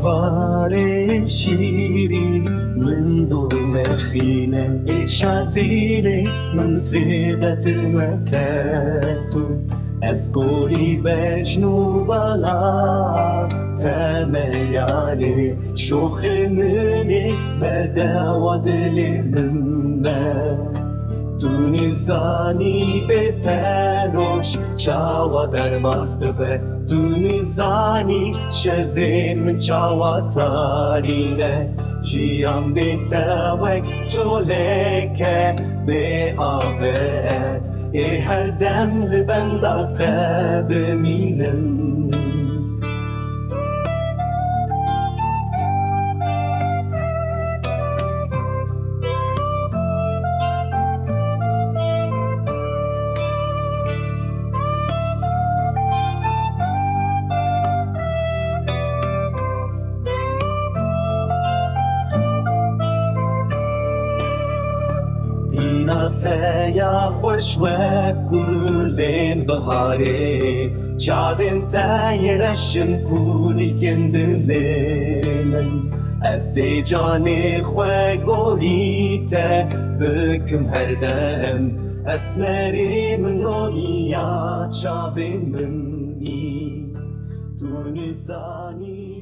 بهار شیرین من دور خینه شادینه من زیدت مکتو از گوری بجنو بالا تميالي شوخ مني بدا ودلي منا Tunizani beteroş çava dermazdı be Tunizani şevin çava tarine Jiyan betevek çoleke be aves her demli benda tebeminim يا خوش وكلين بهاري شادن تايرشن كل يندلين أسي جاني خوي قوليته بكم هردم أسمري من رونيات شابين مني تونساني